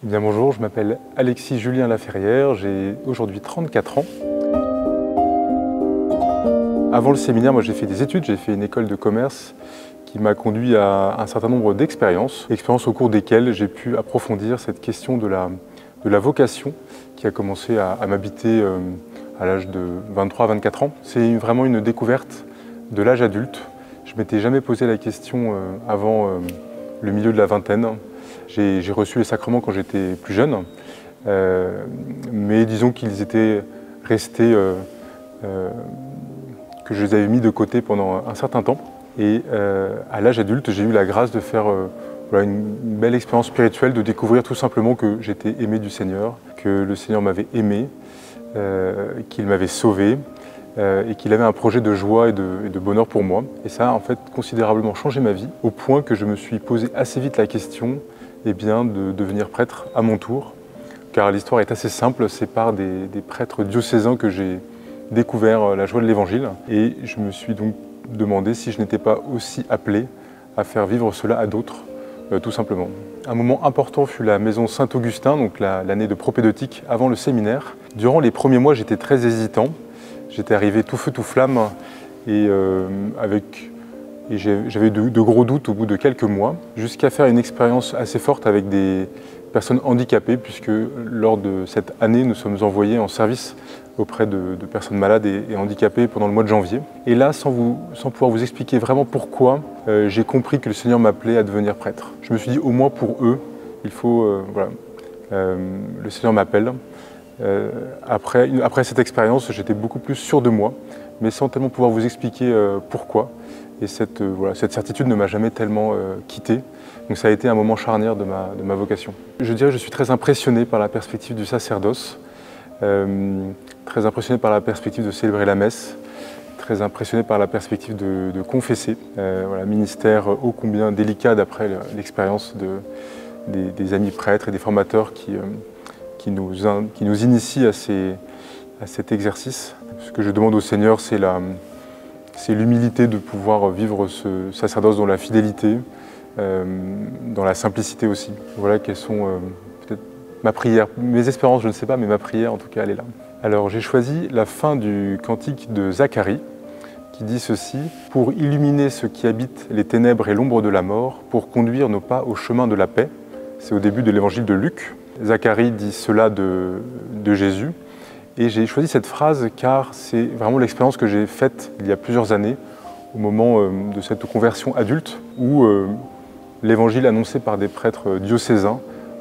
Bien bonjour, je m'appelle Alexis Julien Laferrière, j'ai aujourd'hui 34 ans. Avant le séminaire, moi j'ai fait des études, j'ai fait une école de commerce qui m'a conduit à un certain nombre d'expériences au cours desquelles j'ai pu approfondir cette question de la vocation qui a commencé à m'habiter à l'âge de 23-24 ans. C'est vraiment une découverte de l'âge adulte. Je ne m'étais jamais posé la question avant le milieu de la vingtaine. J'ai reçu les sacrements quand j'étais plus jeune, mais disons qu'ils étaient restés, que je les avais mis de côté pendant un certain temps. Et à l'âge adulte, j'ai eu la grâce de faire une belle expérience spirituelle, de découvrir tout simplement que j'étais aimé du Seigneur, que le Seigneur m'avait aimé, qu'il m'avait sauvé, et qu'il avait un projet de joie et de bonheur pour moi. Et ça a en fait considérablement changé ma vie, au point que je me suis posé assez vite la question de devenir prêtre à mon tour. Car l'histoire est assez simple, c'est par des prêtres diocésains que j'ai découvert la joie de l'Évangile. Et je me suis donc demandé si je n'étais pas aussi appelé à faire vivre cela à d'autres, tout simplement. Un moment important fut la maison Saint-Augustin, donc l'année de propédeutique avant le séminaire. Durant les premiers mois, j'étais très hésitant. J'étais arrivé tout feu tout flamme et j'avais de gros doutes au bout de quelques mois, jusqu'à faire une expérience assez forte avec des personnes handicapées, puisque lors de cette année, nous sommes envoyés en service auprès de personnes malades et handicapées pendant le mois de janvier. Et là, sans pouvoir vous expliquer vraiment pourquoi, j'ai compris que le Seigneur m'appelait à devenir prêtre. Je me suis dit, au moins pour eux, il faut, le Seigneur m'appelle. Après cette expérience, j'étais beaucoup plus sûr de moi, mais sans tellement pouvoir vous expliquer pourquoi. Et cette certitude ne m'a jamais tellement quitté. Donc ça a été un moment charnière de ma vocation. Je dirais que je suis très impressionné par la perspective du sacerdoce, très impressionné par la perspective de célébrer la messe, très impressionné par la perspective de confesser. Ministère ô combien délicat d'après l'expérience des amis prêtres et des formateurs qui nous initient à cet exercice. Ce que je demande au Seigneur, c'est l'humilité de pouvoir vivre ce sacerdoce dans la fidélité, dans la simplicité aussi. Voilà quelles sont peut-être ma prière. Mes espérances, je ne sais pas, mais ma prière, en tout cas, elle est là. Alors, j'ai choisi la fin du cantique de Zacharie, qui dit ceci: « Pour illuminer ceux qui habitent les ténèbres et l'ombre de la mort, pour conduire nos pas au chemin de la paix. » C'est au début de l'évangile de Luc. Zacharie dit cela de Jésus. Et j'ai choisi cette phrase car c'est vraiment l'expérience que j'ai faite il y a plusieurs années, au moment de cette conversion adulte, où l'évangile annoncé par des prêtres diocésains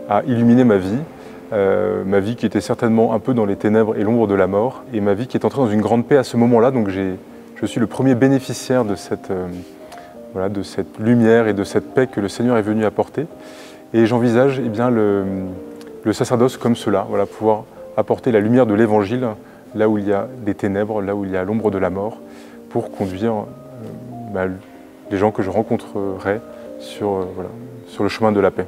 a illuminé ma vie qui était certainement un peu dans les ténèbres et l'ombre de la mort, et ma vie qui est entrée dans une grande paix à ce moment-là. Donc je suis le premier bénéficiaire de cette lumière et de cette paix que le Seigneur est venu apporter. Et j'envisage le sacerdoce comme cela, pouvoir apporter la lumière de l'Évangile là où il y a des ténèbres, là où il y a l'ombre de la mort, pour conduire les gens que je rencontrerai sur le chemin de la paix.